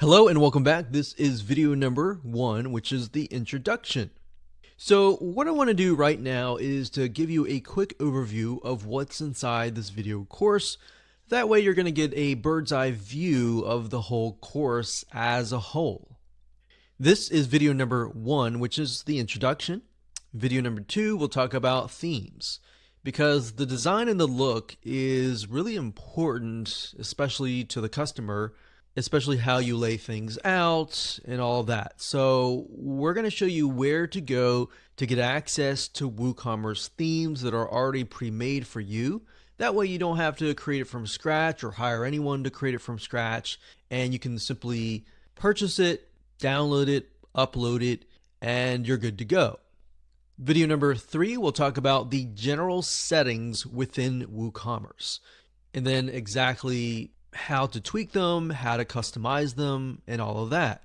Hello and welcome back. This is video number 1, which is the introduction. So what I want to do right now is to give you a quick overview of what's inside this video course. That way you're going to get a bird's eye view of the whole course as a whole. This is video number 1, which is the introduction. Video number 2, we'll talk about themes, because the design and the look is really important, especially to the customer, especially how you lay things out and all of that. So we're going to show you where to go to get access to WooCommerce themes that are already pre-made for you. That way you don't have to create it from scratch or hire anyone to create it from scratch, and you can simply purchase it, download it, upload it, and you're good to go. Video number 3, we'll talk about the general settings within WooCommerce, and then exactly how to tweak them, how to customize them, and all of that.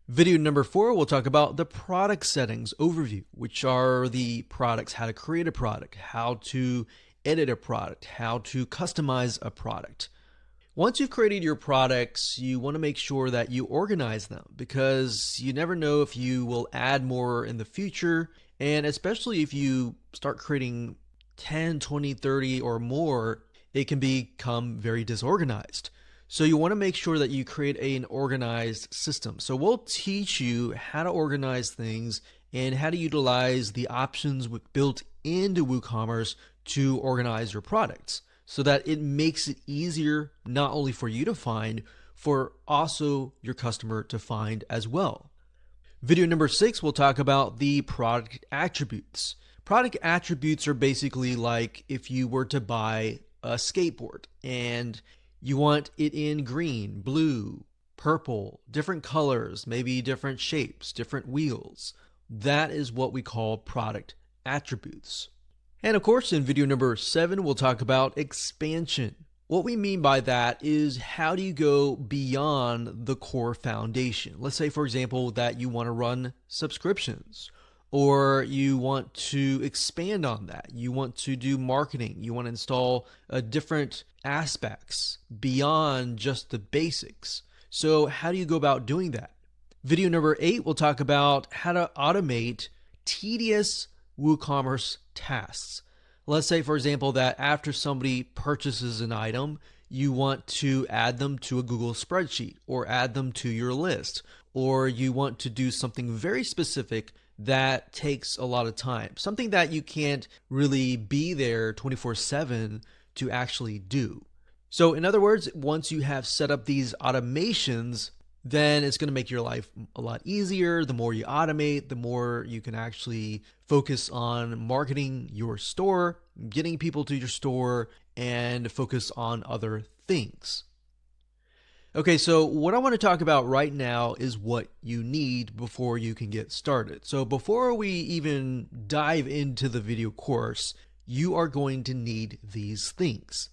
Video number 4, we'll talk about the product settings overview, which are the products, how to create a product, how to edit a product, how to customize a product. Once you've created your products, you want to make sure that you organize them, because you never know if you will add more in the future, and especially if you start creating 10, 20, 30 or more, it can become very disorganized. So you want to make sure that you create an organized system. So we'll teach you how to organize things and how to utilize the options built into WooCommerce to organize your products, so that it makes it easier not only for you to find, for also your customer to find as well. Video number 6, we'll talk about the product attributes. Product attributes are basically like if you were to buy a skateboard and you want it in green, blue, purple, different colors, maybe different shapes, different wheels. That is what we call product attributes. And of course, in video number 7, we'll talk about expansion. What we mean by that is, how do you go beyond the core foundation? Let's say, for example, that you want to run subscriptions, or you want to expand on that. You want to do marketing. You want to install different aspects beyond just the basics. So how do you go about doing that? Video number 8, we'll talk about how to automate tedious WooCommerce tasks. Let's say, for example, that after somebody purchases an item, you want to add them to a Google spreadsheet or add them to your list, or you want to do something very specific that takes a lot of time, something that you can't really be there 24/7 to actually do. So in other words, once you have set up these automations, then it's going to make your life a lot easier. The more you automate, the more you can actually focus on marketing your store, getting people to your store, and focus on other things. Okay, so what I want to talk about right now is what you need before you can get started. So before we even dive into the video course, you are going to need these things.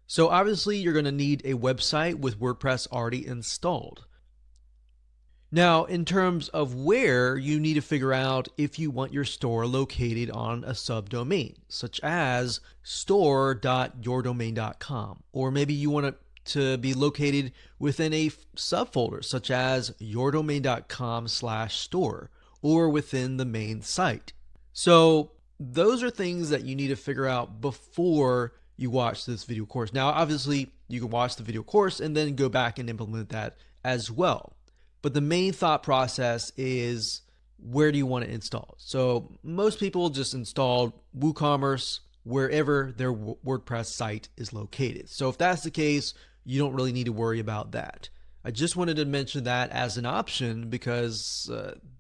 So obviously you're going to need a website with WordPress already installed. Now, in terms of where, you need to figure out if you want your store located on a subdomain, such as store.yourdomain.com, or maybe you want it to be located within a subfolder, such as yourdomain.com/store, or within the main site. So those are things that you need to figure out before you watch this video course. Now, obviously, you can watch the video course and then go back and implement that as well. But the main thought process is, where do you want to install? So most people just install WooCommerce wherever their WordPress site is located. So if that's the case, you don't really need to worry about that. I just wanted to mention that as an option, because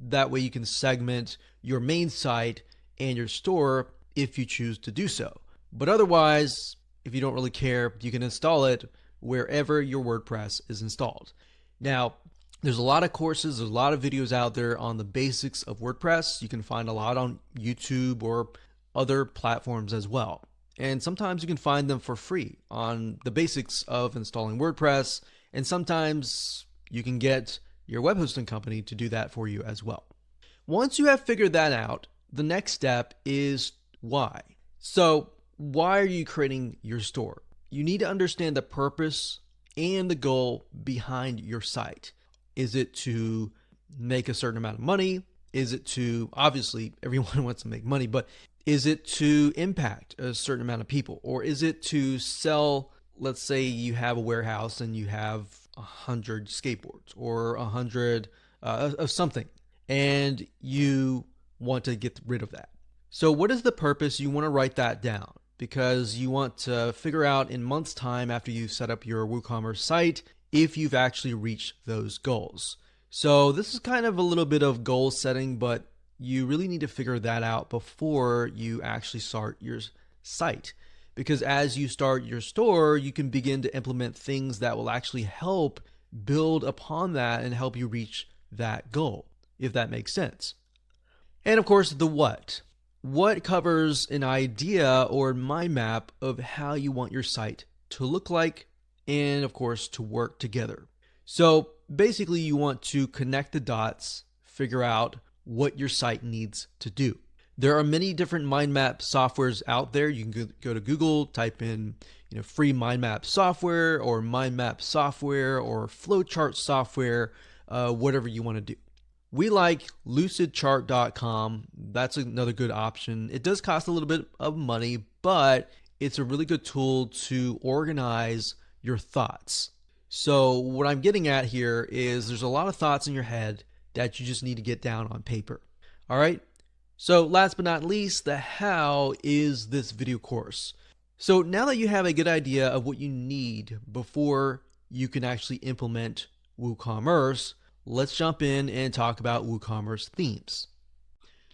that way you can segment your main site and your store if you choose to do so. But otherwise, if you don't really care, you can install it wherever your WordPress is installed. Now, there's a lot of courses, there's a lot of videos out there on the basics of WordPress. You can find a lot on YouTube or other platforms as well. And sometimes you can find them for free on the basics of installing WordPress. And sometimes you can get your web hosting company to do that for you as well. Once you have figured that out, the next step is why. So why are you creating your store? You need to understand the purpose and the goal behind your site. Is it to make a certain amount of money? Is it to, obviously, everyone wants to make money, but is it to impact a certain amount of people? Or is it to sell, let's say you have a warehouse and you have 100 skateboards or 100 of something, and you want to get rid of that. So what is the purpose? You want to write that down because you want to figure out in months' time after you set up your WooCommerce site if you've actually reached those goals. So this is kind of a little bit of goal setting, but you really need to figure that out before you actually start your site. Because as you start your store, you can begin to implement things that will actually help build upon that and help you reach that goal, if that makes sense. And of course, the what. What covers an idea or mind map of how you want your site to look like and, of course, to work together. So basically, you want to connect the dots, figure out what your site needs to do. There are many different mind map softwares out there. You can go to Google, type in free mind map software or mind map software or flowchart software, whatever you want to do. We like lucidchart.com. That's another good option. It does cost a little bit of money, but it's a really good tool to organize your thoughts. So what I'm getting at here is there's a lot of thoughts in your head that you just need to get down on paper. All right. So last but not least, the how is this video course. So now that you have a good idea of what you need before you can actually implement WooCommerce, let's jump in and talk about WooCommerce themes.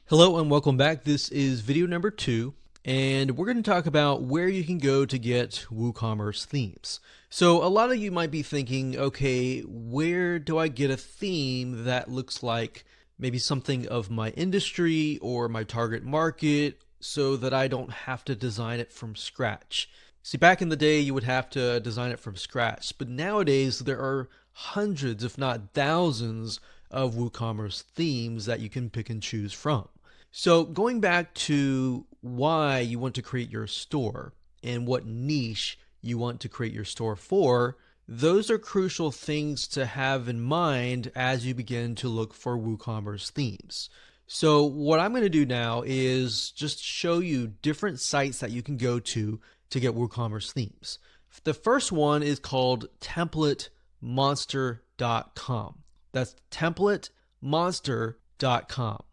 Hello and welcome back. This is video number 2, and we're going to talk about where you can go to get WooCommerce themes. So a lot of you might be thinking, okay, where do I get a theme that looks like maybe something of my industry or my target market so that I don't have to design it from scratch? See, back in the day, you would have to design it from scratch, but nowadays there are hundreds, if not thousands, of WooCommerce themes that you can pick and choose from. So going back to why you want to create your store and what niche you want to create your store for, those are crucial things to have in mind as you begin to look for WooCommerce themes. So what I'm going to do now is just show you different sites that you can go to get WooCommerce themes. The first one is called TemplateMonster.com. That's TemplateMonster.com.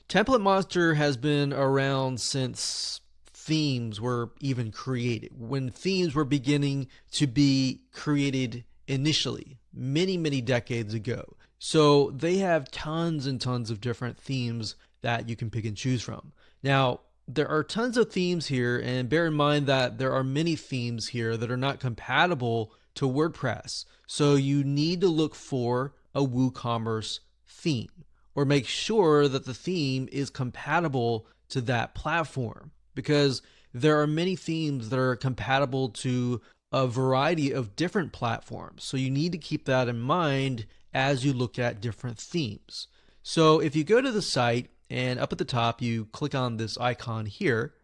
Template Monster has been around since themes were even created, when themes were beginning to be created initially, many decades ago. So they have tons and tons of different themes that you can pick and choose from. Now, there are tons of themes here, and bear in mind that there are many themes here that are not compatible to WordPress. So you need to look for a WooCommerce theme or make sure that the theme is compatible to that platform, because there are many themes that are compatible to a variety of different platforms. So you need to keep that in mind as you look at different themes. So if you go to the site and up at the top, you click on this icon here,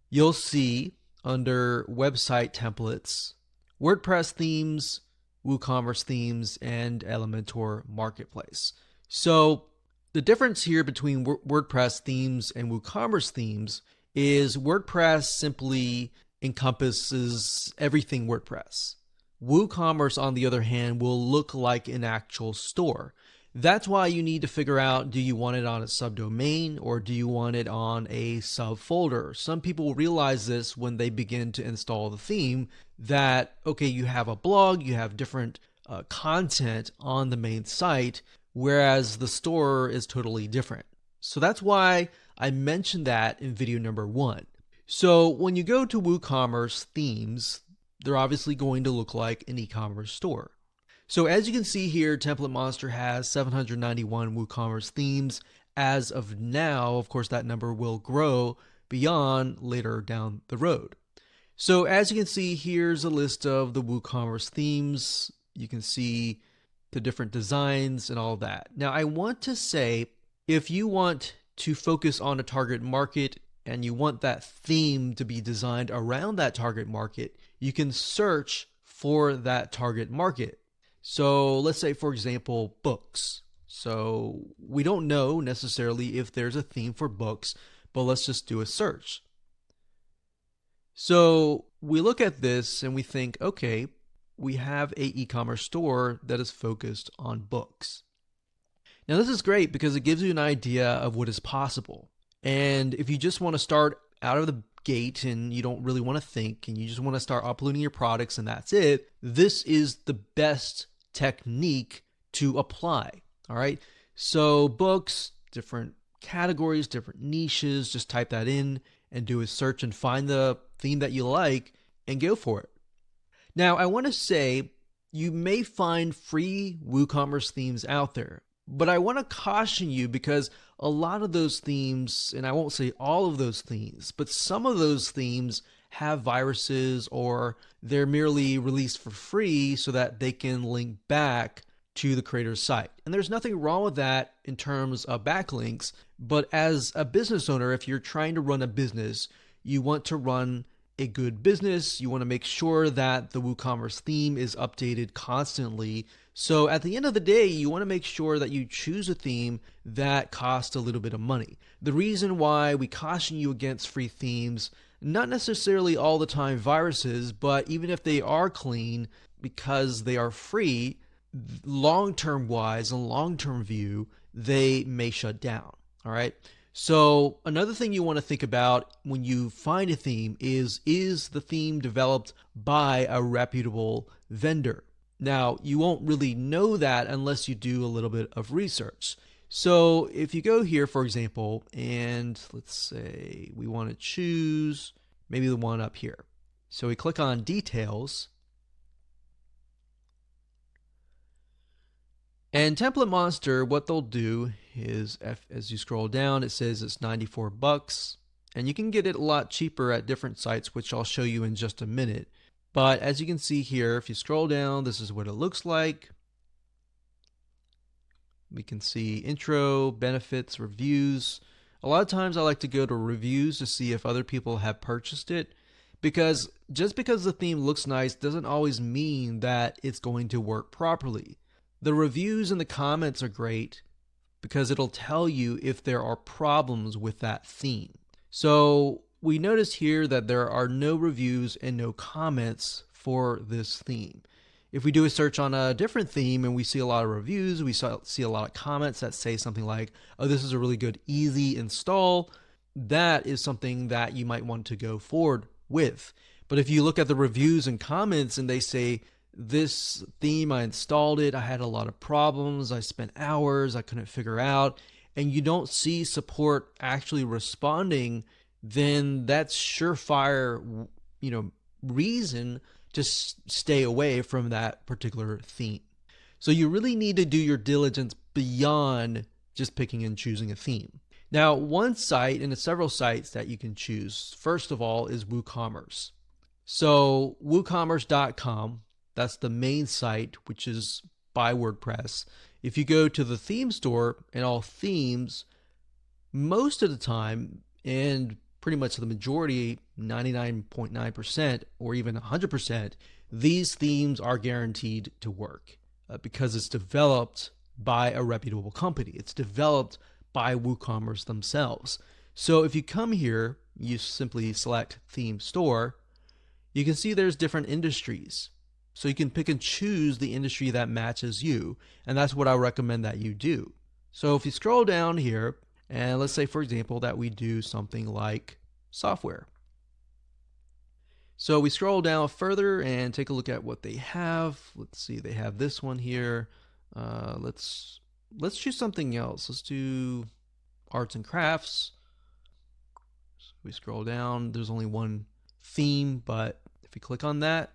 you'll see under website templates, WordPress themes, WooCommerce themes, and Elementor Marketplace. So the difference here between WordPress themes and WooCommerce themes is WordPress simply encompasses everything WordPress. WooCommerce, on the other hand, will look like an actual store. That's why you need to figure out, do you want it on a subdomain or do you want it on a subfolder? Some people realize this when they begin to install the theme, that, okay, you have a blog, you have different content on the main site, whereas the store is totally different. So that's why I mentioned that in video number 1. So when you go to WooCommerce themes, they're obviously going to look like an e-commerce store. So as you can see here, Template Monster has 791 WooCommerce themes as of now. Of course, that number will grow beyond later down the road. So as you can see, here's a list of the WooCommerce themes. You can see the different designs and all of that. Now, I want to say, if you want to focus on a target market and you want that theme to be designed around that target market, you can search for that target market. So let's say, for example, books. So we don't know necessarily if there's a theme for books, but let's just do a search. So we look at this and we think, okay, we have a e-commerce store that is focused on books. Now this is great because it gives you an idea of what is possible. And if you just want to start out of the gate and you don't really want to think and you just want to start uploading your products and that's it, this is the best technique to apply. All right. So books, different categories, different niches, just type that in and do a search and find the theme that you like and go for it. Now, I want to say you may find free WooCommerce themes out there, but I want to caution you because a lot of those themes, and I won't say all of those themes, but some of those themes have viruses or they're merely released for free so that they can link back to the creator's site. And there's nothing wrong with that in terms of backlinks, but as a business owner, if you're trying to run a business, you want to run a good business. You want to make sure that the WooCommerce theme is updated constantly. So at the end of the day, you want to make sure that you choose a theme that costs a little bit of money. The reason why we caution you against free themes, not necessarily all the time viruses, but even if they are clean, because they are free, long-term wise and long-term view, they may shut down. All right. So another thing you want to think about when you find a theme is the theme developed by a reputable vendor? Now, you won't really know that unless you do a little bit of research. So if you go here, for example, and let's say we want to choose maybe the one up here. So we click on details. And Template Monster, what they'll do is, as you scroll down, it says it's $94, and you can get it a lot cheaper at different sites, which I'll show you in just a minute. But as you can see here, if you scroll down, this is what it looks like. We can see intro, benefits, reviews. A lot of times I like to go to reviews to see if other people have purchased it, because just because the theme looks nice doesn't always mean that it's going to work properly. The reviews and the comments are great because it'll tell you if there are problems with that theme. So we notice here that there are no reviews and no comments for this theme. If we do a search on a different theme and we see a lot of reviews, we see a lot of comments that say something like, oh, this is a really good, easy install, that is something that you might want to go forward with. But if you look at the reviews and comments and they say, this theme, I installed it, I had a lot of problems, I spent hours, I couldn't figure out, and you don't see support actually responding, then that's surefire, reason to stay away from that particular theme. So you really need to do your diligence beyond just picking and choosing a theme. Now, one site, and several sites that you can choose, first of all, is WooCommerce. So woocommerce.com, that's the main site, which is by WordPress. If you go to the theme store and all themes, most of the time, and pretty much the majority, 99.9% or even 100%, these themes are guaranteed to work because it's developed by a reputable company. It's developed by WooCommerce themselves. So if you come here, you simply select Theme Store, you can see there's different industries. So you can pick and choose the industry that matches you, and that's what I recommend that you do. So if you scroll down here, and let's say, for example, that we do something like software. So we scroll down further and take a look at what they have. Let's see, they have this one here. Let's choose something else. Let's do arts and crafts. So we scroll down, there's only one theme, but if we click on that,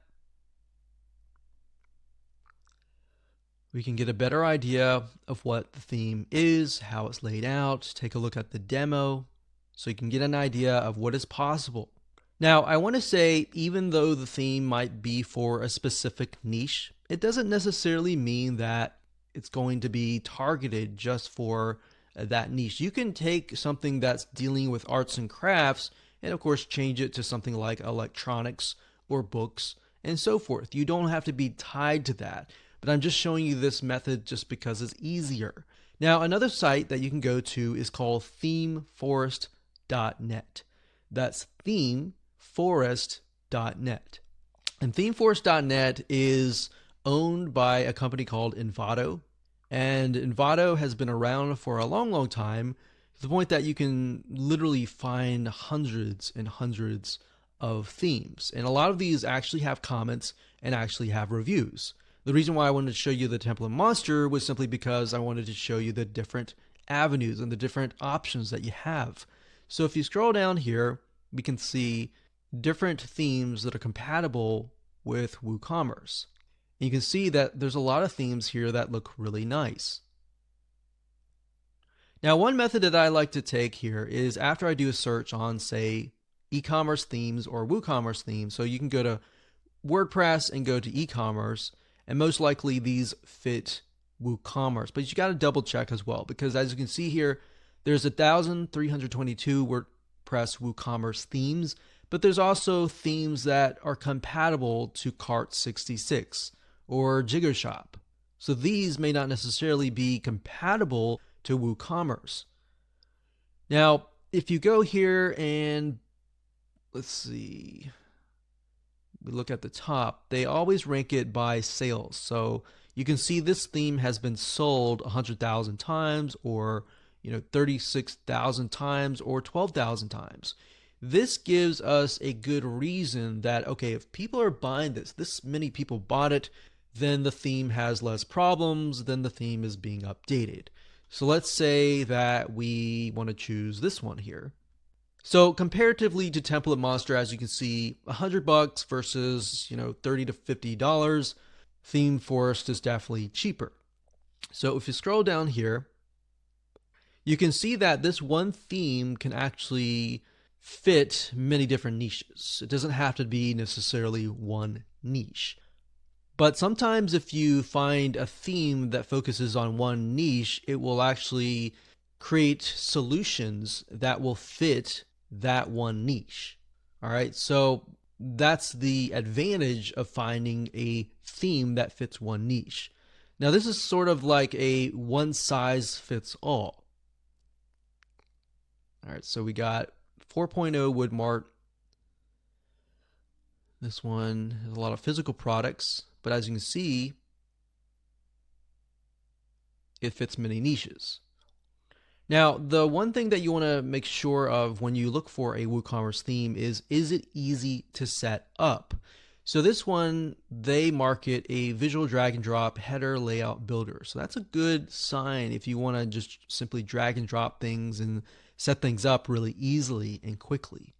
we can get a better idea of what the theme is, how it's laid out, take a look at the demo, so you can get an idea of what is possible. Now, I want to say, even though the theme might be for a specific niche, it doesn't necessarily mean that it's going to be targeted just for that niche. You can take something that's dealing with arts and crafts and of course change it to something like electronics or books and so forth. You don't have to be tied to that, but I'm just showing you this method just because it's easier. Now, another site that you can go to is called themeforest.net. That's themeforest.net. And themeforest.net is owned by a company called Envato. And Envato has been around for a long, long time, to the point that you can literally find hundreds and hundreds of themes. And a lot of these actually have comments and actually have reviews. The reason why I wanted to show you the Template Monster was simply because I wanted to show you the different avenues and the different options that you have. So if you scroll down here, we can see different themes that are compatible with WooCommerce. And you can see that there's a lot of themes here that look really nice. Now, one method that I like to take here is after I do a search on, say, e-commerce themes or WooCommerce themes. So you can go to WordPress and go to e-commerce, and most likely these fit WooCommerce. But you got to double check as well, because as you can see here, there's 1,322 WordPress WooCommerce themes, but there's also themes that are compatible to Cart66 or JiggerShop. So these may not necessarily be compatible to WooCommerce. Now, if you go here and let's see, we look at the top, they always rank it by sales. So you can see this theme has been sold 100,000 times, or 36,000 times, or 12,000 times. This gives us a good reason that, okay, if people are buying this many people bought it, then the theme has less problems, then the theme is being updated. So let's say that we want to choose this one here. So comparatively to Template Monster, as you can see, $100 versus $30 to $50, ThemeForest is definitely cheaper. So if you scroll down here, you can see that this one theme can actually fit many different niches. It doesn't have to be necessarily one niche. But sometimes if you find a theme that focuses on one niche, it will actually create solutions that will fit that one niche. All right, so that's the advantage of finding a theme that fits one niche. Now, this is sort of like a one size fits all. All right, so we got 4.0 Woodmart. This one has a lot of physical products, but as you can see, it fits many niches. Now, the one thing that you want to make sure of when you look for a WooCommerce theme is it easy to set up? So this one, they market a visual drag and drop header layout builder. So that's a good sign if you want to just simply drag and drop things and set things up really easily and quickly.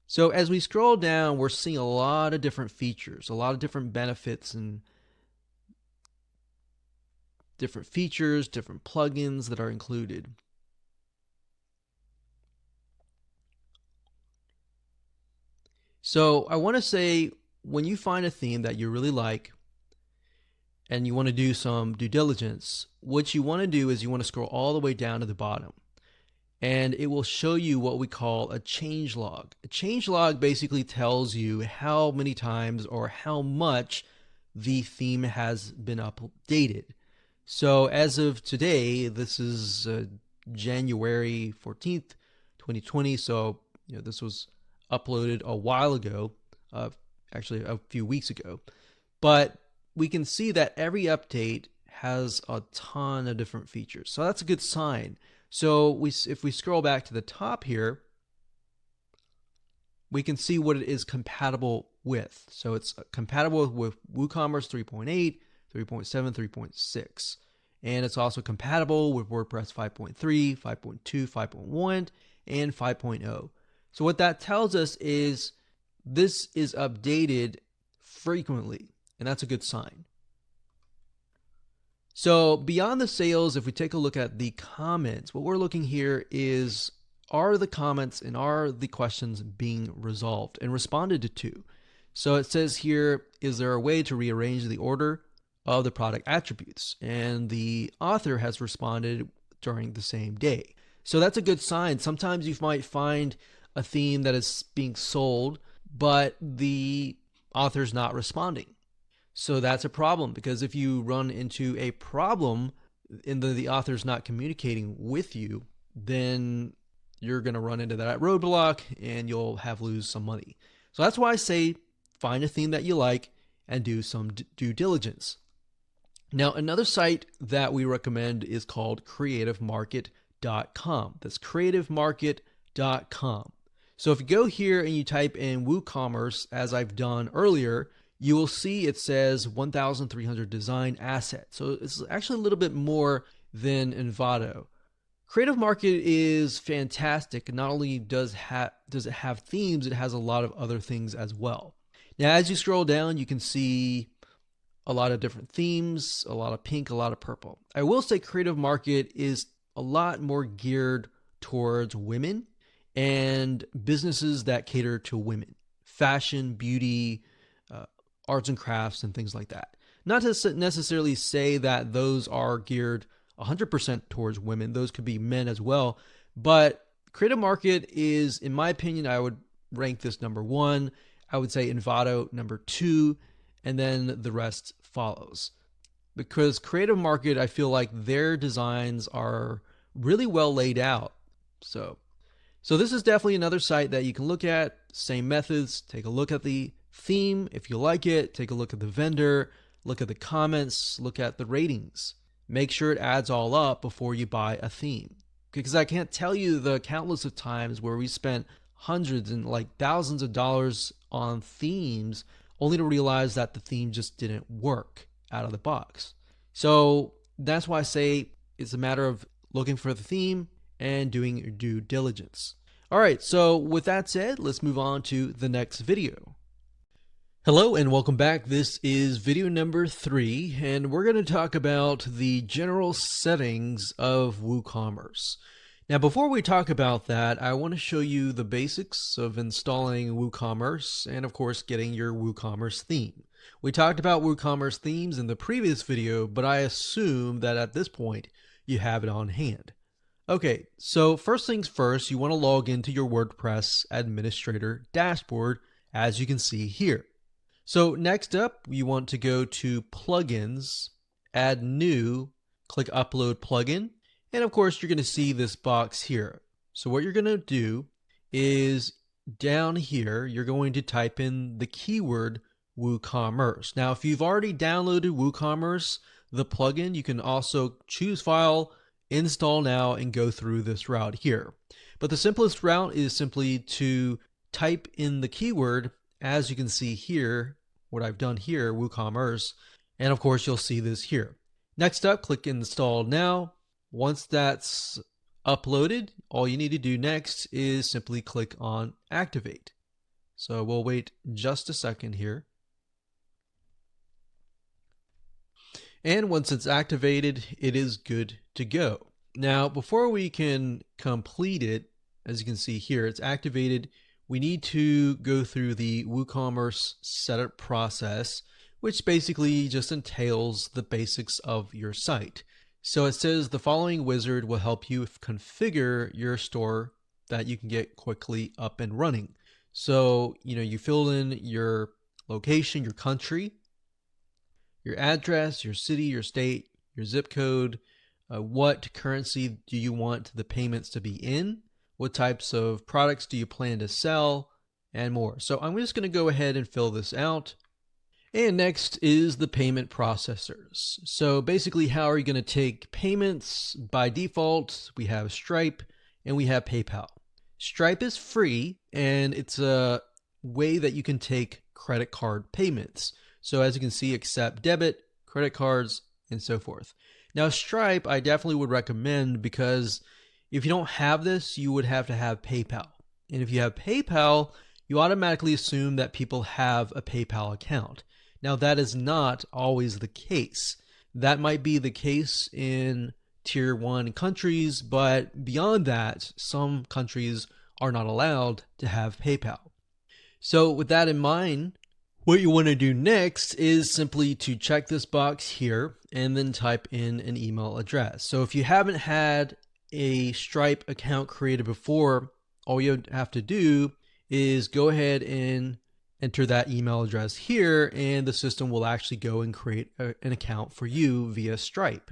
So as we scroll down, we're seeing a lot of different features, a lot of different benefits and different features, different plugins that are included. So I want to say, when you find a theme that you really like and you want to do some due diligence, what you want to do is you want to scroll all the way down to the bottom, and it will show you what we call a change log. A change log basically tells you how many times or how much the theme has been updated. So as of today, this is January 14th, 2020. So this was uploaded a while ago, actually a few weeks ago. But we can see that every update has a ton of different features. So that's a good sign. So if we scroll back to the top here, we can see what it is compatible with. So it's compatible with WooCommerce 3.8, 3.7, 3.6. And it's also compatible with WordPress 5.3, 5.2, 5.1, and 5.0. So what that tells us is this is updated frequently, and that's a good sign. So beyond the sales, if we take a look at the comments, what we're looking here is, are the comments and are the questions being resolved and responded to? So it says here, is there a way to rearrange the order of the product attributes? And the author has responded during the same day. So that's a good sign. Sometimes you might find a theme that is being sold, but the author's not responding. So that's a problem, because if you run into a problem and the author's not communicating with you, then you're going to run into that roadblock and you'll lose some money. So that's why I say find a theme that you like and do some due diligence. Now, another site that we recommend is called creativemarket.com. That's creativemarket.com. So if you go here and you type in WooCommerce, as I've done earlier, you will see it says 1,300 design assets. So it's actually a little bit more than Envato. Creative Market is fantastic. Not only does it have themes, it has a lot of other things as well. Now, as you scroll down, you can see a lot of different themes, a lot of pink, a lot of purple. I will say Creative Market is a lot more geared towards women and businesses that cater to women, fashion, beauty, arts and crafts, and things like that. Not to necessarily say that those are geared 100% towards women. Those could be men as well. But Creative Market is, in my opinion, I would rank this number 1. I would say Envato number 2, and then the rest follows. Because Creative Market, I feel like their designs are really well laid out. So this is definitely another site that you can look at. Same methods. Take a look at the theme. If you like it, take a look at the vendor, look at the comments, look at the ratings. Make sure it adds all up before you buy a theme. Because I can't tell you the countless of times where we spent hundreds and thousands of dollars on themes only to realize that the theme just didn't work out of the box. So that's why I say it's a matter of looking for the theme and doing your due diligence. All right, so with that said, let's move on to the next video. Hello and welcome back. This is video number 3, and we're going to talk about the general settings of WooCommerce. Now, before we talk about that, I want to show you the basics of installing WooCommerce and, of course, getting your WooCommerce theme. We talked about WooCommerce themes in the previous video, but I assume that at this point you have it on hand. Okay, so first things first, you want to log into your WordPress administrator dashboard, as you can see here. So next up, you want to go to Plugins, Add New, click Upload Plugin, and of course you're going to see this box here. So what you're going to do is down here, you're going to type in the keyword WooCommerce. Now, if you've already downloaded WooCommerce, the plugin, you can also choose File, Install Now, and go through this route here. But the simplest route is simply to type in the keyword, as you can see here, what I've done here, WooCommerce, and of course you'll see this here. Next up, click Install Now. Once that's uploaded, all you need to do next is simply click on Activate. So we'll wait just a second here. And once it's activated, it is good to go. Now, before we can complete it, as you can see here, it's activated. We need to go through the WooCommerce setup process, which basically just entails the basics of your site. So it says the following wizard will help you configure your store that you can get quickly up and running. So, you fill in your location, your country, your address, your city, your state, your zip code, what currency do you want the payments to be in, what types of products do you plan to sell, and more. So I'm just going to go ahead and fill this out. And next is the payment processors. So basically, how are you going to take payments? By default, we have Stripe and we have PayPal. Stripe is free, and it's a way that you can take credit card payments. So as you can see, accept debit, credit cards, and so forth. Now, Stripe, I definitely would recommend, because if you don't have this, you would have to have PayPal. And if you have PayPal, you automatically assume that people have a PayPal account. Now, that is not always the case. That might be the case in tier 1 countries, but beyond that, some countries are not allowed to have PayPal. So with that in mind, what you want to do next is simply to check this box here and then type in an email address. So if you haven't had a Stripe account created before, all you have to do is go ahead and enter that email address here, and the system will actually go and create an account for you via Stripe.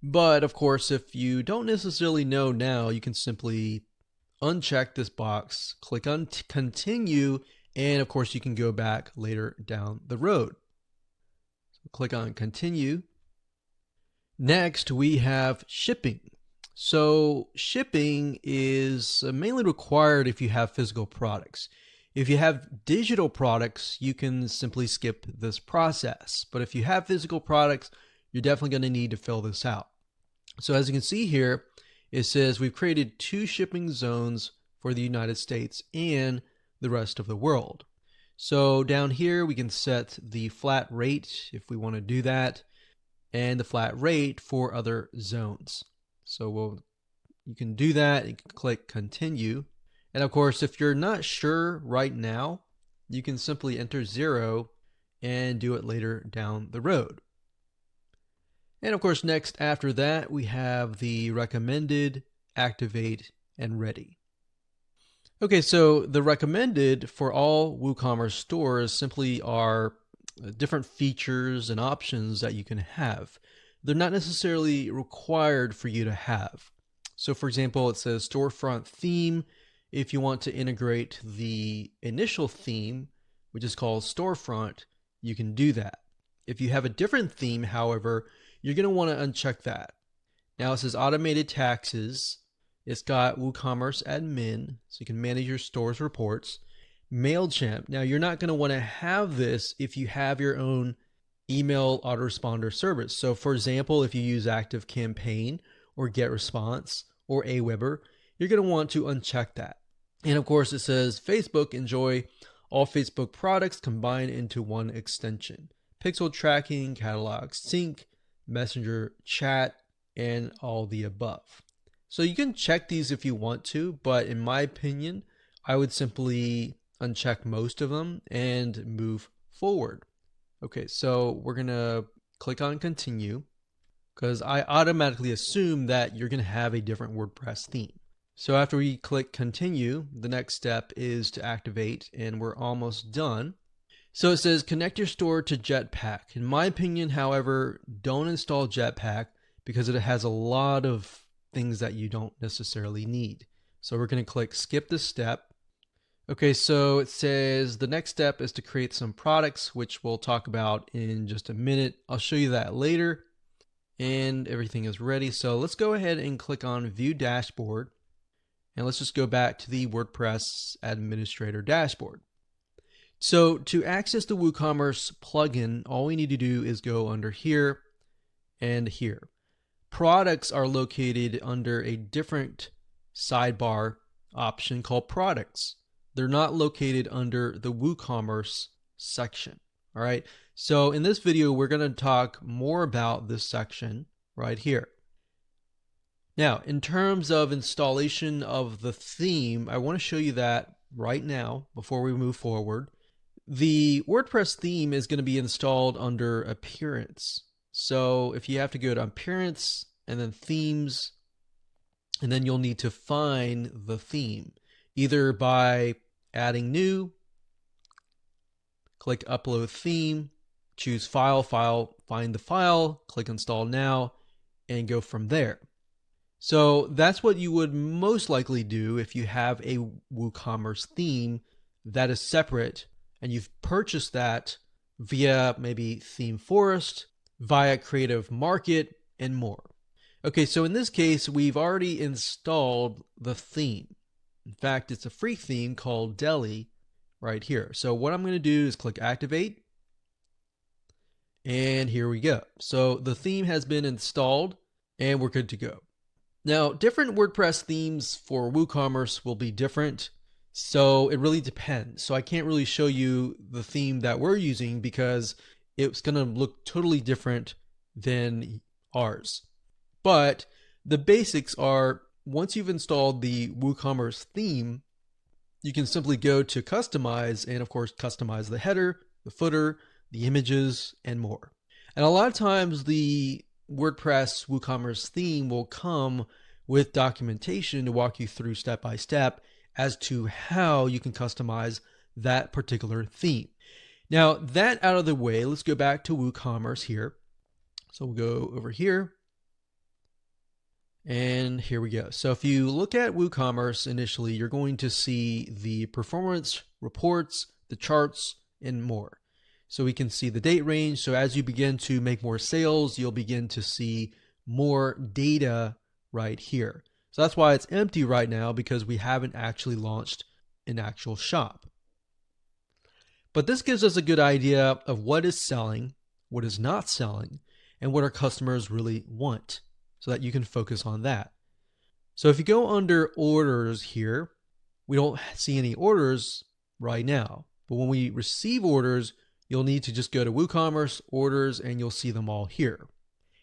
But of course, if you don't necessarily know now, you can simply uncheck this box, click on continue, and of course you can go back later down the road. So click on continue. Next, we have shipping. So shipping is mainly required if you have physical products. If you have digital products, you can simply skip this process. But if you have physical products, you're definitely going to need to fill this out. So as you can see here, it says we've created 2 shipping zones for the United States and the rest of the world. So down here, we can set the flat rate if we want to do that, and the flat rate for other zones. So you can do that. You can click continue. And of course, if you're not sure right now, you can simply enter 0 and do it later down the road. And of course, next after that, we have the recommended, activate, and ready. Okay, so the recommended for all WooCommerce stores simply are different features and options that you can have. They're not necessarily required for you to have. So for example, it says storefront theme. If you want to integrate the initial theme, which is called storefront, you can do that. If you have a different theme, however, you're going to want to uncheck that. Now it says automated taxes. It's got WooCommerce admin, so you can manage your store's reports. MailChimp. Now you're not going to want to have this if you have your own email autoresponder service. So for example, if you use ActiveCampaign or GetResponse or Aweber, you're going to want to uncheck that. And of course it says Facebook, enjoy all Facebook products combined into one extension. Pixel tracking, catalog sync, messenger chat, and all the above. So you can check these if you want to, but in my opinion, I would simply uncheck most of them and move forward. Okay, so we're gonna click on continue because I automatically assume that you're gonna have a different WordPress theme. So after we click continue, the next step is to activate, and we're almost done. So it says connect your store to Jetpack. In my opinion, however, don't install Jetpack because it has a lot of things that you don't necessarily need. So we're going to click skip this step. Okay, so it says the next step is to create some products, which we'll talk about in just a minute. I'll show you that later. And everything is ready. So let's go ahead and click on View Dashboard. And let's just go back to the WordPress Administrator dashboard. So to access the WooCommerce plugin, all we need to do is go under here and here. Products are located under a different sidebar option called Products. They're not located under the WooCommerce section. All right. So in this video, we're going to talk more about this section right here. Now, in terms of installation of the theme, I want to show you that right now before we move forward. The WordPress theme is going to be installed under Appearance. So if you have to go to Appearance and then Themes, and then you'll need to find the theme, either by adding new, click Upload Theme, choose File, find the file, click Install Now, and go from there. So that's what you would most likely do if you have a WooCommerce theme that is separate and you've purchased that via maybe ThemeForest, via Creative Market, and more. Okay, so in this case, we've already installed the theme. In fact, it's a free theme called Deli right here. So what I'm going to do is click Activate. And here we go. So the theme has been installed and we're good to go. Now, different WordPress themes for WooCommerce will be different, so it really depends. So I can't really show you the theme that we're using because it's going to look totally different than ours. But the basics are, once you've installed the WooCommerce theme, you can simply go to Customize and, of course, customize the header, the footer, the images, and more. And a lot of times the WordPress WooCommerce theme will come with documentation to walk you through step by step as to how you can customize that particular theme. Now, that out of the way, let's go back to WooCommerce here. So we'll go over here. And here we go. So if you look at WooCommerce initially, you're going to see the performance reports, the charts, and more. So we can see the date range. So as you begin to make more sales, you'll begin to see more data right here. So that's why it's empty right now, because we haven't actually launched an actual shop. But this gives us a good idea of what is selling, what is not selling, and what our customers really want, so that you can focus on that. So if you go under orders here, we don't see any orders right now. But when we receive orders, you'll need to just go to WooCommerce, orders, and you'll see them all here.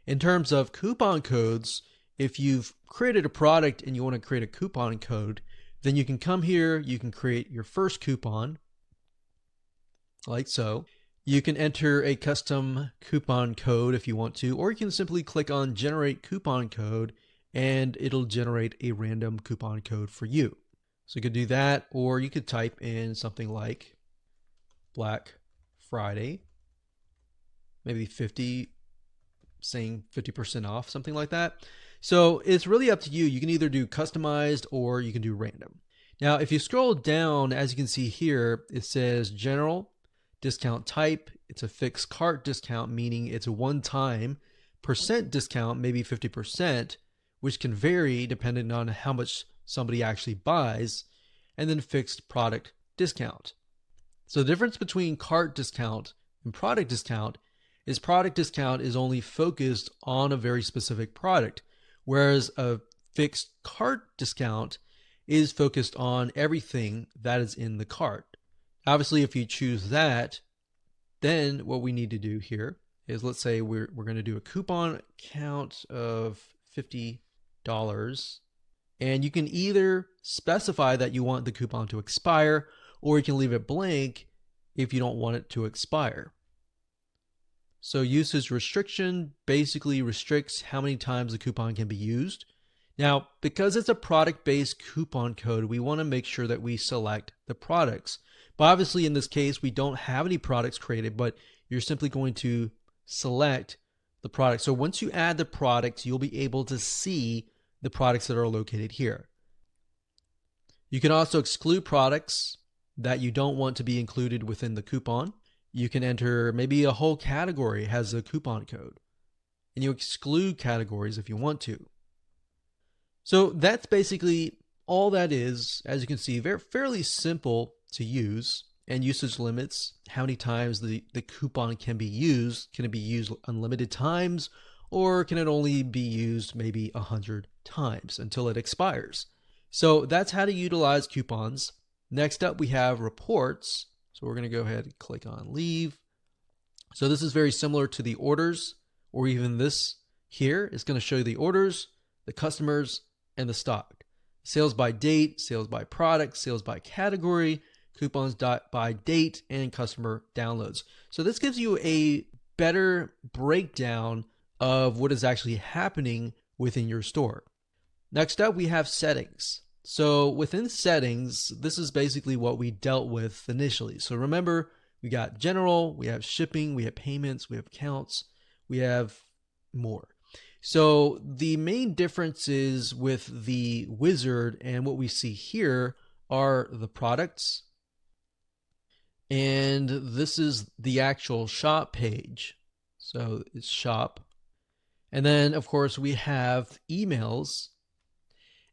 In terms of coupon codes, if you've created a product and you want to create a coupon code, then you can come here, you can create your first coupon, like so. You can enter a custom coupon code if you want to, or you can simply click on generate coupon code and it'll generate a random coupon code for you. So you could do that, or you could type in something like Black Friday, maybe 50, saying 50% off, something like that. So it's really up to you. You can either do customized or you can do random. Now, if you scroll down, as you can see here, it says general discount type. It's a fixed cart discount, meaning it's a one-time percent discount, maybe 50%, which can vary depending on how much somebody actually buys, and then fixed product discount. So the difference between cart discount and product discount is only focused on a very specific product, whereas a fixed cart discount is focused on everything that is in the cart. Obviously, if you choose that, then what we need to do here is, let's say we're going to do a coupon count of $50, and you can either specify that you want the coupon to expire, or you can leave it blank if you don't want it to expire. So usage restriction basically restricts how many times the coupon can be used. Now, because it's a product-based coupon code, we want to make sure that we select the products. But obviously in this case, we don't have any products created, but you're simply going to select the product. So once you add the products, you'll be able to see the products that are located here. You can also exclude products that you don't want to be included within the coupon. You can enter maybe a whole category has a coupon code, and you exclude categories if you want to. So that's basically all that is. As you can see, fairly simple to use, and usage limits, how many times the coupon can be used. Can it be used unlimited times, or can it only be used maybe 100 times until it expires? So that's how to utilize coupons. Next up, we have reports. So we're going to go ahead and click on leave. So this is very similar to the orders, or even this here is going to show you the orders, the customers, and the stock. Sales by date, sales by product, sales by category, coupons by date, and customer downloads. So this gives you a better breakdown of what is actually happening within your store. Next up, we have settings. So within settings, this is basically what we dealt with initially. So remember, we got general, we have shipping, we have payments, we have accounts, we have more. So the main differences with the wizard and what we see here are the products, and this is the actual shop page. So it's shop. And then of course we have emails.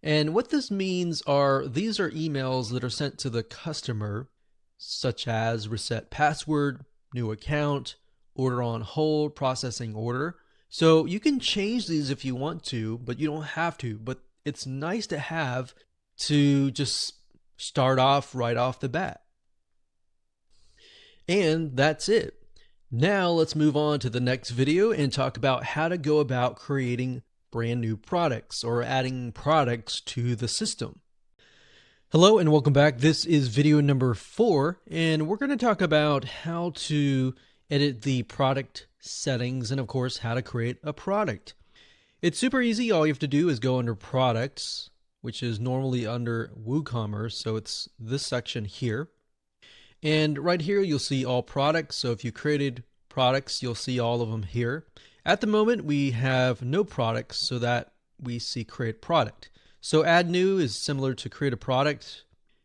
And what this means are, these are emails that are sent to the customer, such as reset password, new account, order on hold, processing order. So you can change these if you want to, but you don't have to. But it's nice to have to just start off right off the bat. And that's it. Now let's move on to the next video and talk about how to go about creating brand new products or adding products to the system. Hello and welcome back. This is video number 4, and we're going to talk about how to edit the product settings and of course how to create a product. It's super easy. All you have to do is go under products, which is normally under WooCommerce. So it's this section here. And right here, you'll see all products. So if you created products, you'll see all of them here. At the moment, we have no products, so that we see create product. So add new is similar to create a product,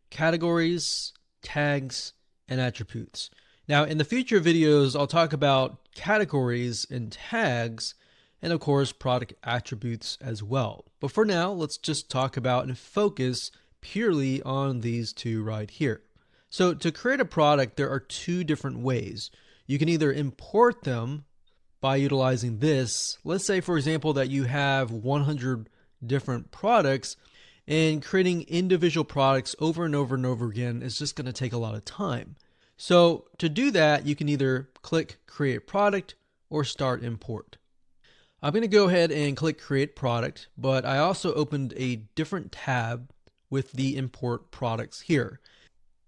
categories, tags, and attributes. Now, in the future videos, I'll talk about categories and tags, and of course, product attributes as well. But for now, let's just talk about and focus purely on these two right here. So to create a product, there are two different ways. You can either import them by utilizing this. Let's say, for example, that you have 100 different products, and creating individual products over and over and over again is just going to take a lot of time. So to do that, you can either click Create Product or Start Import. I'm going to go ahead and click Create Product, but I also opened a different tab with the Import Products here.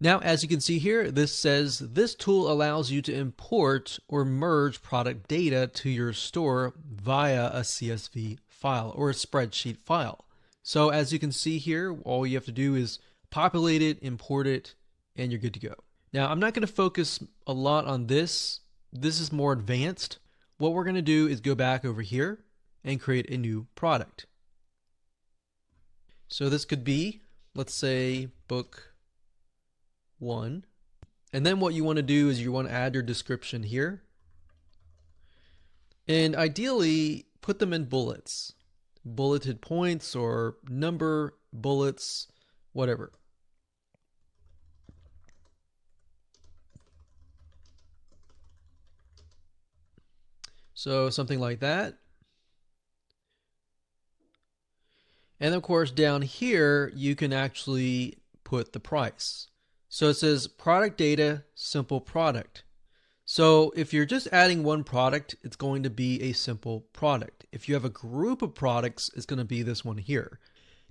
Now, as you can see here, this says this tool allows you to import or merge product data to your store via a CSV file or a spreadsheet file. So as you can see here, all you have to do is populate it, import it, and you're good to go. Now, I'm not going to focus a lot on this. This is more advanced. What we're going to do is go back over here and create a new product. So this could be, let's say, book 1. And then what you want to do is you want to add your description here. And ideally, put them in bullets, bulleted points or number bullets, whatever. So something like that. And of course, down here, you can actually put the price. So it says product data, simple product. So if you're just adding one product, it's going to be a simple product. If you have a group of products, it's going to be this one here.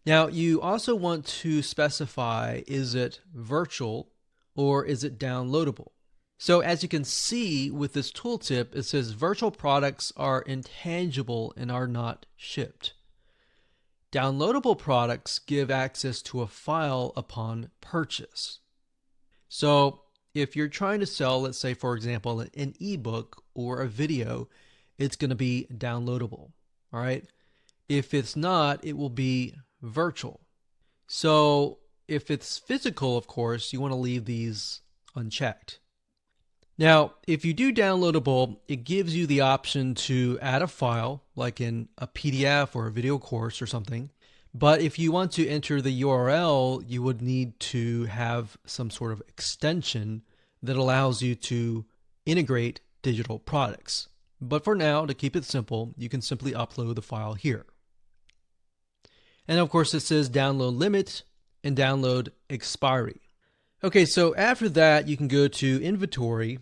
Now, you also want to specify, is it virtual or is it downloadable? So as you can see with this tooltip, it says virtual products are intangible and are not shipped. Downloadable products give access to a file upon purchase. So if you're trying to sell, let's say, for example, an ebook or a video, it's going to be downloadable. All right. If it's not, it will be virtual. So if it's physical, of course, you want to leave these unchecked. Now, if you do downloadable, it gives you the option to add a file, like in a PDF or a video course or something. But if you want to enter the URL, you would need to have some sort of extension that allows you to integrate digital products. But for now, to keep it simple, you can simply upload the file here. And of course, it says download limit and download expiry. Okay, so after that, you can go to inventory,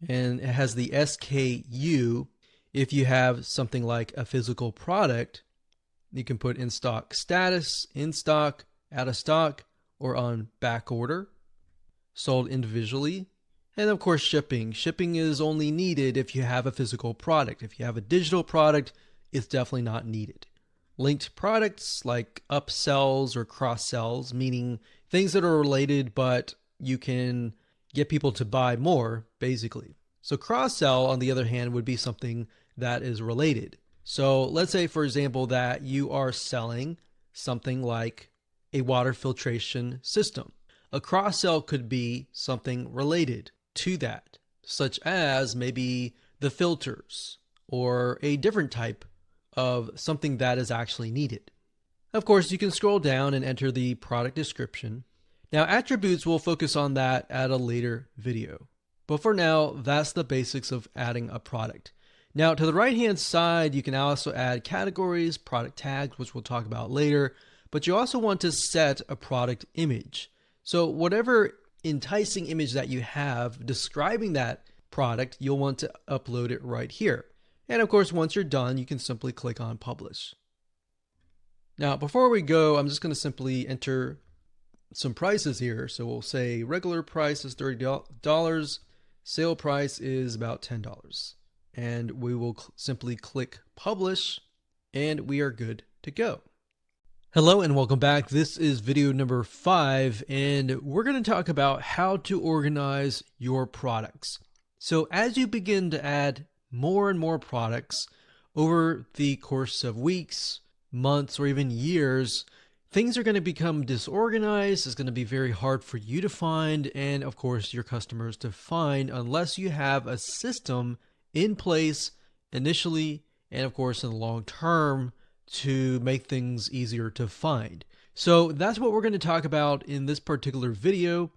and it has the SKU. If you have something like a physical product, you can put in stock status, in stock, out of stock, or on back order, sold individually. And of course, shipping. Shipping is only needed if you have a physical product. If you have a digital product, it's definitely not needed. Linked products like upsells or cross-sells, meaning things that are related, but you can get people to buy more, basically. So cross-sell, on the other hand, would be something that is related. So let's say, for example, that you are selling something like a water filtration system. A cross-sell could be something related to that, such as maybe the filters or a different type of something that is actually needed. Of course, you can scroll down and enter the product description. Now, attributes, will focus on that at a later video. But for now, that's the basics of adding a product. Now, to the right-hand side, you can also add categories, product tags, which we'll talk about later, but you also want to set a product image. So whatever enticing image that you have describing that product, you'll want to upload it right here. And of course, once you're done, you can simply click on Publish. Now, before we go, I'm just going to simply enter some prices here. So we'll say regular price is $30, sale price is about $10. And we will simply click Publish, and we are good to go. Hello and welcome back. This is video number 5, and we're going to talk about how to organize your products. So as you begin to add more and more products over the course of weeks, months, or even years, things are going to become disorganized. It's going to be very hard for you to find, and of course your customers to find, unless you have a system in place initially and of course in the long term to make things easier to find. So that's what we're going to talk about in this particular video.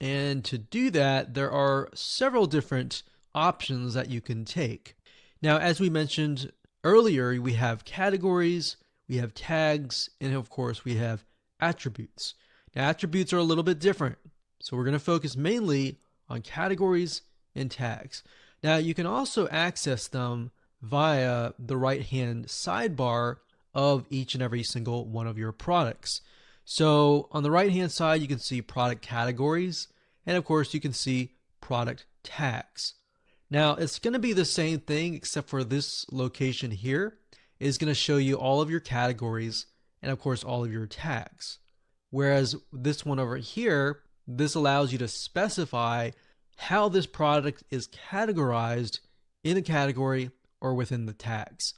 And to do that, there are several different options that you can take. Now, as we mentioned earlier, we have categories, we have tags, and of course we have attributes. Now, attributes are a little bit different. So we're going to focus mainly on categories and tags. Now, you can also access them via the right-hand sidebar of each and every single one of your products. So on the right hand side, you can see product categories, and of course you can see product tags. Now it's going to be the same thing, except for this location here is going to show you all of your categories and of course all of your tags. Whereas this one over here, this allows you to specify how this product is categorized in a category or within the tags.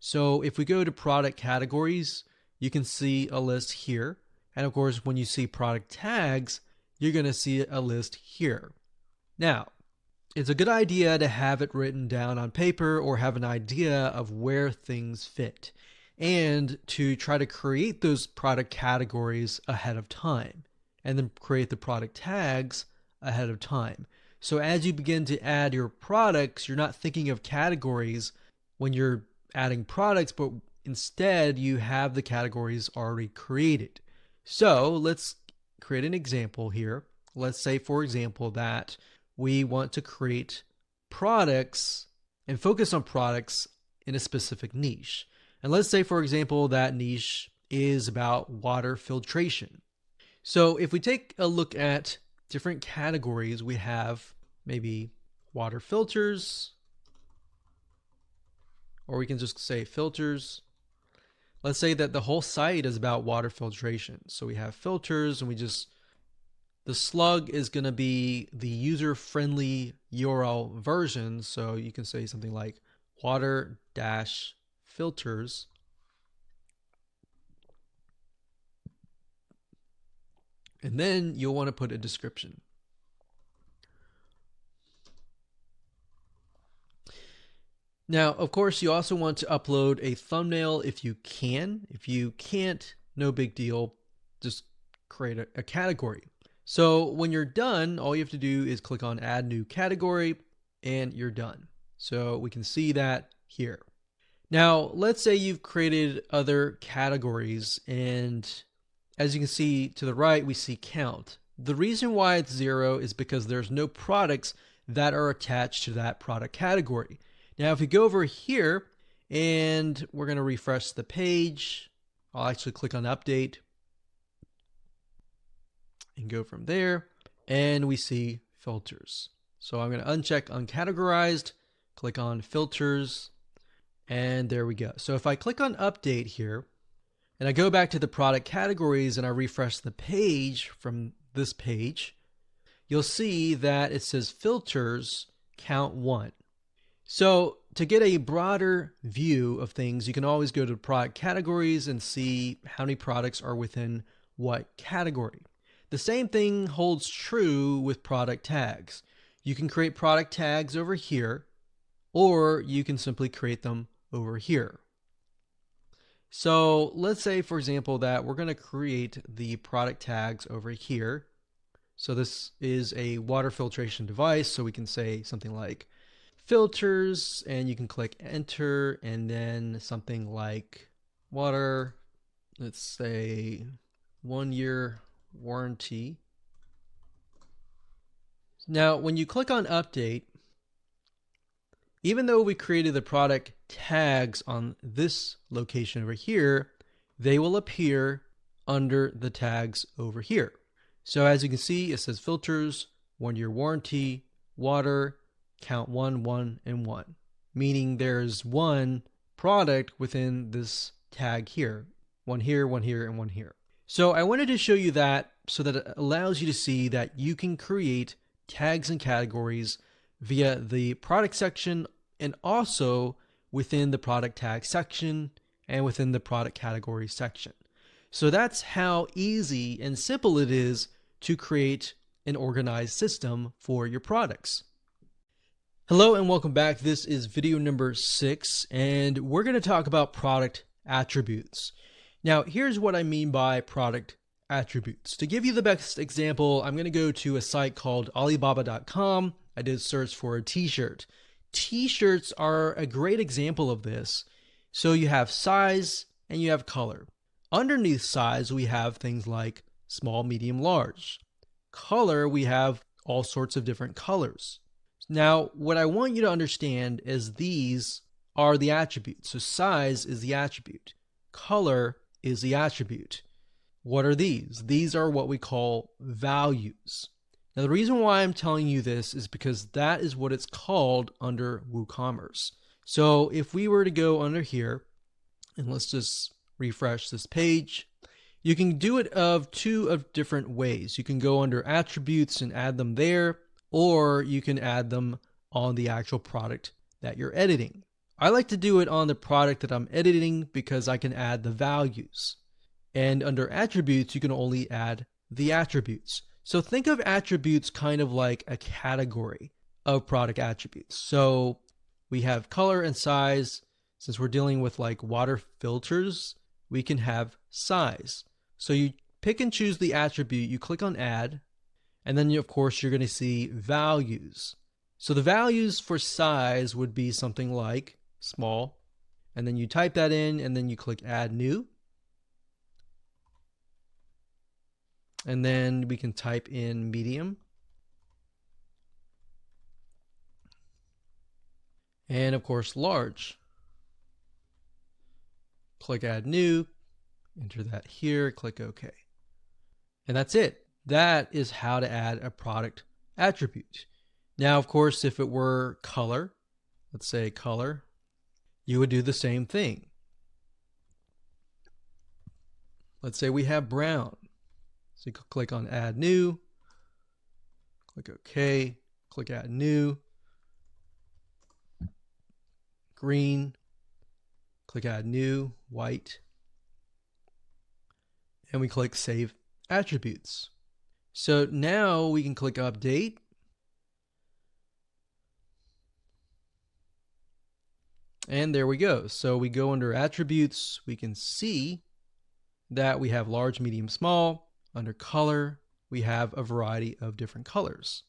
So if we go to product categories, you can see a list here. And of course, when you see product tags, you're going to see a list here. Now, it's a good idea to have it written down on paper or have an idea of where things fit, and to try to create those product categories ahead of time and then create the product tags ahead of time. So as you begin to add your products, you're not thinking of categories when you're adding products, but instead you have the categories already created. So let's create an example here. Let's say, for example, that we want to create products and focus on products in a specific niche. And let's say, for example, that niche is about water filtration. So if we take a look at different categories, we have maybe water filters, or we can just say filters. Let's say that the whole site is about water filtration. So we have filters, and the slug is going to be the user-friendly URL version. So you can say something like water-filters. And then you'll want to put a description. Now, of course, you also want to upload a thumbnail if you can. If you can't, no big deal. Just create a category. So when you're done, all you have to do is click on Add New Category, and you're done. So we can see that here. Now, let's say you've created other categories, and as you can see to the right, we see count. The reason why it's 0 is because there's no products that are attached to that product category. Now, if we go over here and we're going to refresh the page, I'll actually click on update and go from there, and we see filters. So I'm going to uncheck uncategorized, click on filters, and there we go. So if I click on update here and I go back to the product categories and I refresh the page from this page, you'll see that it says filters count 1. So to get a broader view of things, you can always go to product categories and see how many products are within what category. The same thing holds true with product tags. You can create product tags over here, or you can simply create them over here. So let's say, for example, that we're going to create the product tags over here. So this is a water filtration device, so we can say something like filters, and you can click enter, and then something like water, let's say 1-year warranty. Now, when you click on update, even though we created the product tags on this location over here, they will appear under the tags over here. So as you can see, it says filters, 1-year warranty, water, count 1, 1, and 1, meaning there's one product within this tag here. one here, one here, and one here. So I wanted to show you that so that it allows you to see that you can create tags and categories via the product section and also within the product tag section and within the product category section. So that's how easy and simple it is to create an organized system for your products. Hello and welcome back. This is video number 6, and we're going to talk about product attributes. Now, here's what I mean by product attributes. To give you the best example, I'm going to go to a site called Alibaba.com. I did search for a t-shirt. T-shirts are a great example of this. So you have size and you have color. Underneath size, we have things like small, medium, large. Color, we have all sorts of different colors. Now, what I want you to understand is these are the attributes. So size is the attribute. Color is the attribute. What are these? These are what we call values. Now, the reason why I'm telling you this is because that is what it's called under WooCommerce. So if we were to go under here, and let's just refresh this page, you can do it of two different ways. You can go under attributes and add them there, or you can add them on the actual product that you're editing. I like to do it on the product that I'm editing because I can add the values. And under attributes, you can only add the attributes. So think of attributes kind of like a category of product attributes. So we have color and size. Since we're dealing with like water filters, we can have size. So you pick and choose the attribute, you click on add, and then of course you're going to see values. So the values for size would be something like small, and then you type that in and then you click add new. And then we can type in medium. And of course large. Click add new, enter that here, click OK. And that's it. That is how to add a product attribute. Now, of course, if it were color, let's say color, you would do the same thing. Let's say we have brown. So you click on add new, click OK, click add new, green, click add new, white, and we click save attributes. So now we can click update. And there we go. So we go under attributes, we can see that we have large, medium, small. Under color, we have a variety of different colors.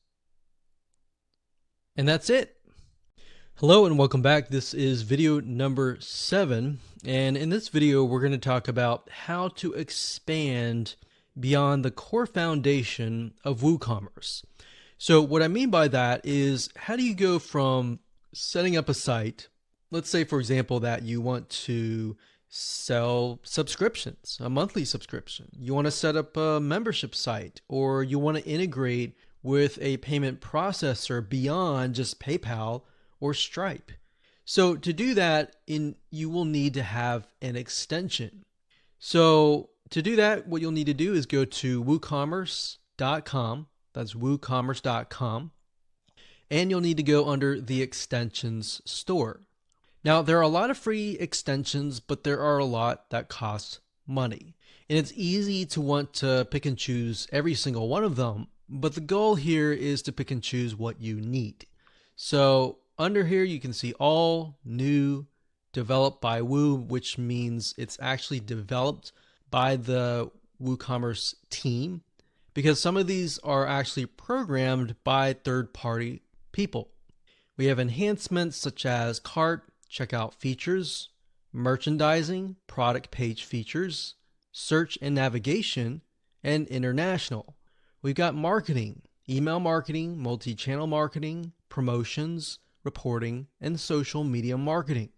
And that's it. Hello and welcome back. This is video number 7. And in this video, we're going to talk about how to expand beyond the core foundation of WooCommerce. So what I mean by that is, how do you go from setting up a site? Let's say, for example, that you want to sell subscriptions, a monthly subscription. You want to set up a membership site, or you want to integrate with a payment processor beyond just PayPal or Stripe. So to do that, you will need to have an extension. So to do that, what you'll need to do is go to woocommerce.com. That's woocommerce.com. And you'll need to go under the extensions store. Now, there are a lot of free extensions, but there are a lot that cost money. And it's easy to want to pick and choose every single one of them, but the goal here is to pick and choose what you need. So under here, you can see all new, developed by Woo, which means it's actually developed by the WooCommerce team, because some of these are actually programmed by third-party people. We have enhancements such as cart, checkout features, merchandising, product page features, search and navigation, and international. We've got marketing, email marketing, multi-channel marketing, promotions, reporting, and social media marketing.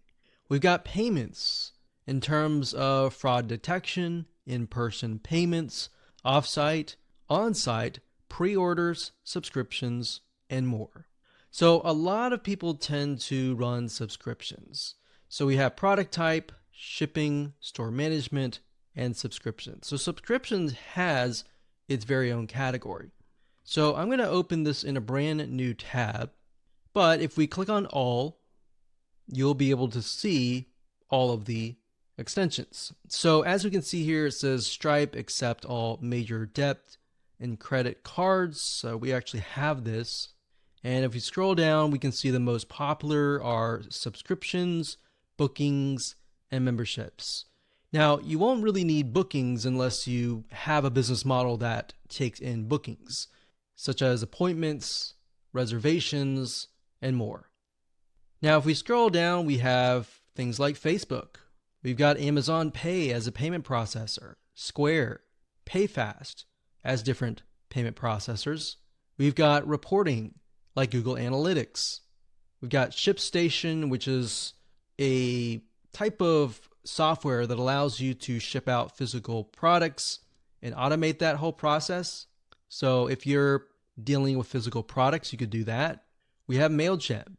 We've got payments in terms of fraud detection, in-person payments, off-site, on-site, pre-orders, subscriptions, and more. So a lot of people tend to run subscriptions. So we have product type, shipping, store management, and subscriptions. So subscriptions has its very own category. So I'm going to open this in a brand new tab, but if we click on all, you'll be able to see all of the extensions. So as we can see here, it says Stripe accept all major debit and credit cards. So we actually have this. And if we scroll down, we can see the most popular are subscriptions, bookings, and memberships. Now, you won't really need bookings unless you have a business model that takes in bookings, such as appointments, reservations, and more. Now, if we scroll down, we have things like Facebook. We've got Amazon Pay as a payment processor, Square, PayFast as different payment processors. We've got reporting like Google Analytics. We've got ShipStation, which is a type of software that allows you to ship out physical products and automate that whole process. So if you're dealing with physical products, you could do that. We have MailChimp.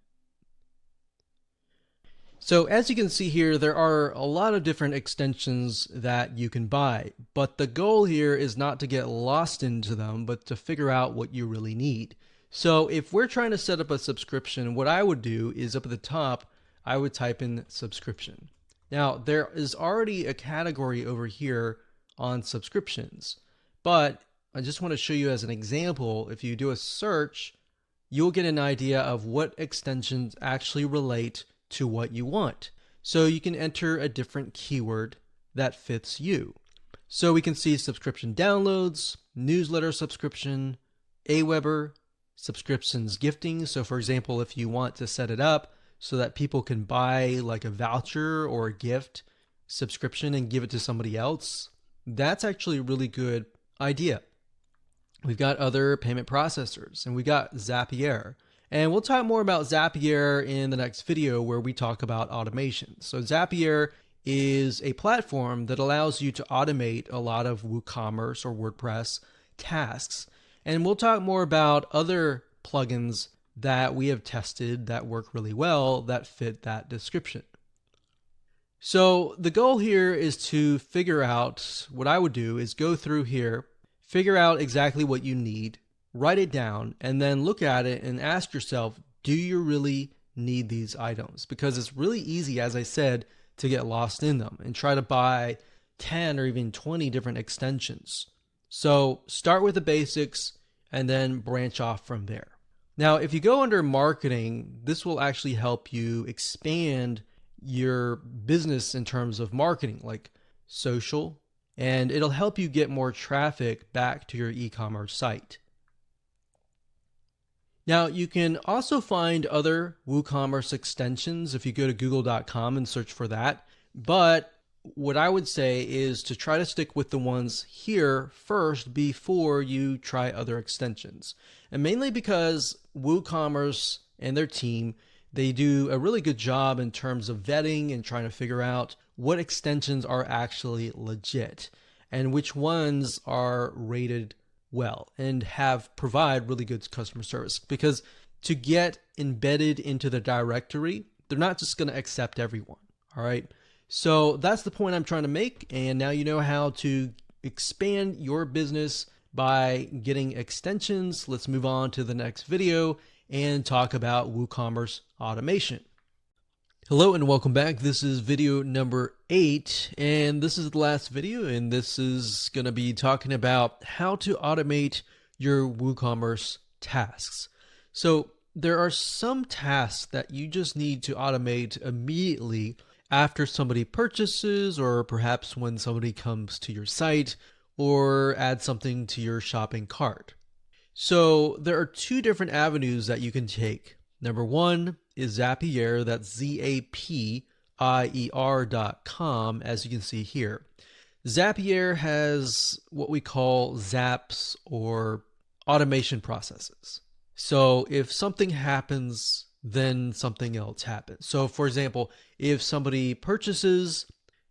So as you can see here, there are a lot of different extensions that you can buy, but the goal here is not to get lost into them, but to figure out what you really need. So if we're trying to set up a subscription, what I would do is up at the top, I would type in subscription. Now there is already a category over here on subscriptions, but I just want to show you as an example, if you do a search, you'll get an idea of what extensions actually relate to what you want. So you can enter a different keyword that fits you. So we can see subscription downloads, newsletter subscription, Aweber, subscriptions gifting. So for example, if you want to set it up so that people can buy like a voucher or a gift subscription and give it to somebody else, that's actually a really good idea. We've got other payment processors, and we got Zapier. And we'll talk more about Zapier in the next video where we talk about automation. So Zapier is a platform that allows you to automate a lot of WooCommerce or WordPress tasks. And we'll talk more about other plugins that we have tested that work really well that fit that description. So the goal here is to figure out, what I would do is go through here, figure out exactly what you need, write it down, and then look at it and ask yourself, do you really need these items? Because it's really easy, as I said, to get lost in them and try to buy 10 or even 20 different extensions. So start with the basics and then branch off from there. Now, if you go under marketing, this will actually help you expand your business in terms of marketing, like social, and it'll help you get more traffic back to your e-commerce site. Now, you can also find other WooCommerce extensions if you go to google.com and search for that. But what I would say is to try to stick with the ones here first before you try other extensions. And mainly because WooCommerce and their team, they do a really good job in terms of vetting and trying to figure out what extensions are actually legit and which ones are rated well and provide really good customer service. Because to get embedded into the directory, they're not just going to accept everyone. All right. So that's the point I'm trying to make. And now you know how to expand your business by getting extensions. Let's move on to the next video and talk about WooCommerce automation. Hello and welcome back. This is video number 8, and this is the last video, and this is going to be talking about how to automate your WooCommerce tasks. So there are some tasks that you just need to automate immediately after somebody purchases, or perhaps when somebody comes to your site or adds something to your shopping cart. So there are 2 different avenues that you can take. Number 1 is Zapier, that's Zapier.com, as you can see here. Zapier has what we call zaps, or automation processes. So if something happens, then something else happens. So for example, if somebody purchases,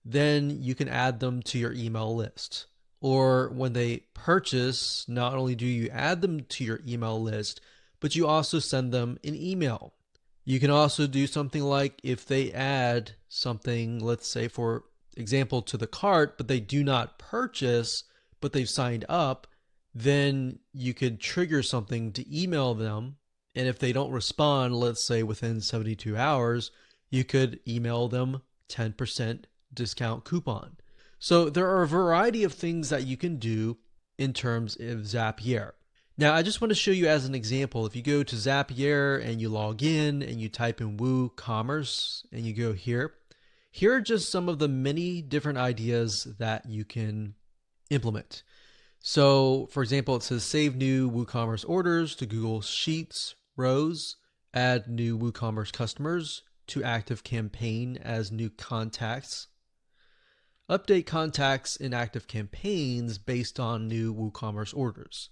then you can add them to your email list. Or when they purchase, not only do you add them to your email list, but you also send them an email. You can also do something like if they add something, let's say for example, to the cart, but they do not purchase, but they've signed up, then you could trigger something to email them. And if they don't respond, let's say within 72 hours, you could email them 10% discount coupon. So there are a variety of things that you can do in terms of Zapier. Now, I just want to show you as an example, if you go to Zapier and you log in and you type in WooCommerce and you go here are just some of the many different ideas that you can implement. So for example, it says save new WooCommerce orders to Google Sheets rows, add new WooCommerce customers to active campaign as new contacts, update contacts in active campaigns based on new WooCommerce orders.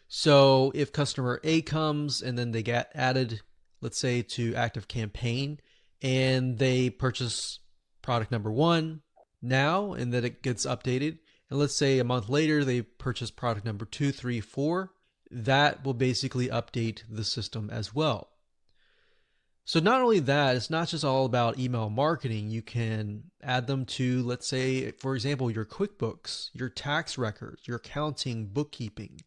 So if customer A comes and then they get added, let's say, to active campaign and they purchase product number 1 now, and then it gets updated, and let's say a month later they purchase product number 2, 3, 4, that will basically update the system as well. So not only that, it's not just all about email marketing. You can add them to, let's say, for example, your QuickBooks, your tax records, your accounting, bookkeeping.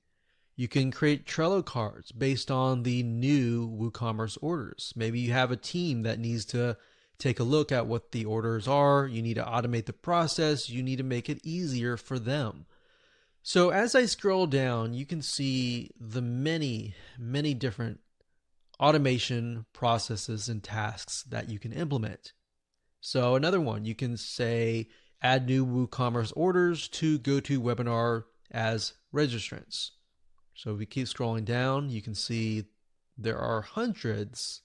You can create Trello cards based on the new WooCommerce orders. Maybe you have a team that needs to take a look at what the orders are. You need to automate the process. You need to make it easier for them. So as I scroll down, you can see the many, many different automation processes and tasks that you can implement. So another one, you can say add new WooCommerce orders to GoToWebinar as registrants. So if we keep scrolling down, you can see there are hundreds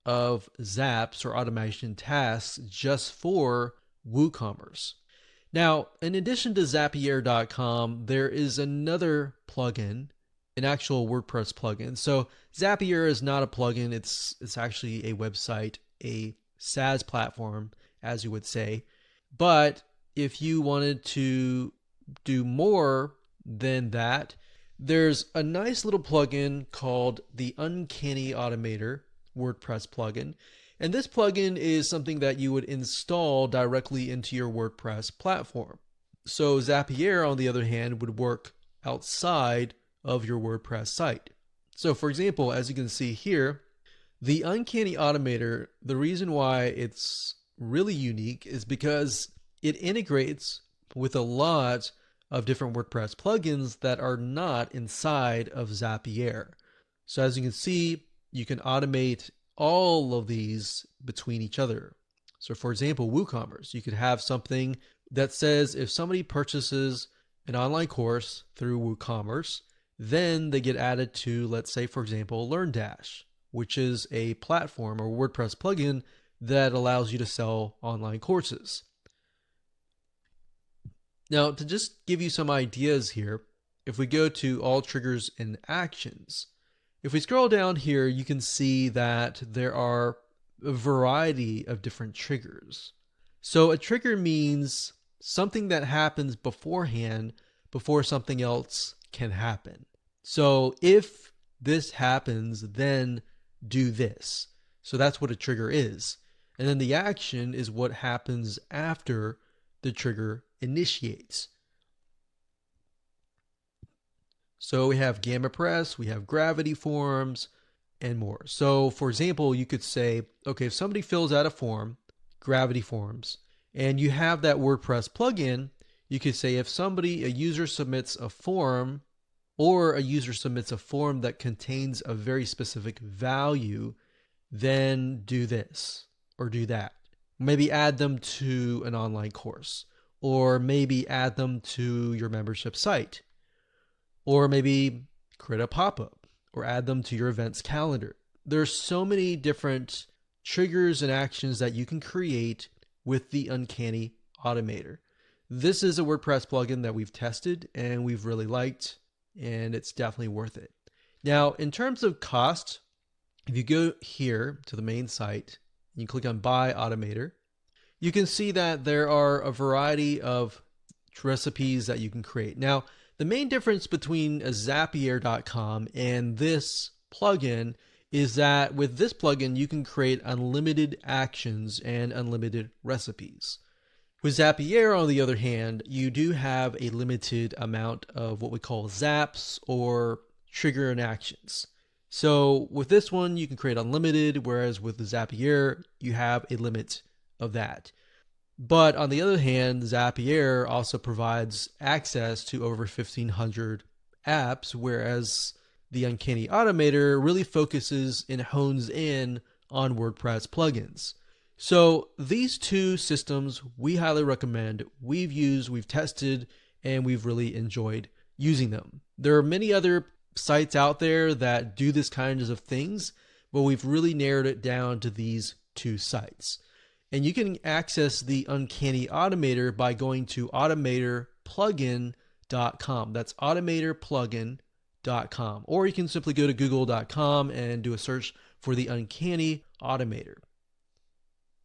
of zaps or automation tasks just for WooCommerce. Now, in addition to Zapier.com, there is another plugin, an actual WordPress plugin. So Zapier is not a plugin. It's actually a website, a SaaS platform, as you would say. But if you wanted to do more than that, there's a nice little plugin called the Uncanny Automator WordPress plugin. And this plugin is something that you would install directly into your WordPress platform. So Zapier, on the other hand, would work outside of your WordPress site. So for example, as you can see here, the Uncanny Automator, the reason why it's really unique is because it integrates with a lot of different WordPress plugins that are not inside of Zapier. So as you can see, you can automate all of these between each other. So for example, WooCommerce, you could have something that says if somebody purchases an online course through WooCommerce, then they get added to, let's say, for example, LearnDash, which is a platform or WordPress plugin that allows you to sell online courses. Now, to just give you some ideas here, if we go to all triggers and actions, if we scroll down here, you can see that there are a variety of different triggers. So a trigger means something that happens beforehand before something else can happen. So if this happens, then do this. So that's what a trigger is. And then the action is what happens after the trigger initiates. So we have Gamma Press, we have Gravity Forms, and more. So for example, you could say, okay, if somebody fills out a form, Gravity Forms, and you have that WordPress plugin, you could say if a user submits a form, or a user submits a form that contains a very specific value, then do this or do that. Maybe add them to an online course, or maybe add them to your membership site, or maybe create a pop-up or add them to your events calendar. There's so many different triggers and actions that you can create with the Uncanny Automator. This is a WordPress plugin that we've tested and we've really liked, and it's definitely worth it. Now, in terms of cost, if you go here to the main site, and you click on Buy Automator, you can see that there are a variety of recipes that you can create. Now, the main difference between a Zapier.com and this plugin is that with this plugin, you can create unlimited actions and unlimited recipes. With Zapier, on the other hand, you do have a limited amount of what we call zaps or trigger and actions. So with this one, you can create unlimited, whereas with the Zapier, you have a limit of that. But on the other hand, Zapier also provides access to over 1,500 apps, whereas the Uncanny Automator really focuses and hones in on WordPress plugins. So these two systems we highly recommend. We've used, we've tested, and we've really enjoyed using them. There are many other sites out there that do this kinds of things, but we've really narrowed it down to these two sites. And you can access the Uncanny Automator by going to automatorplugin.com. That's automatorplugin.com. Or you can simply go to google.com and do a search for the Uncanny Automator.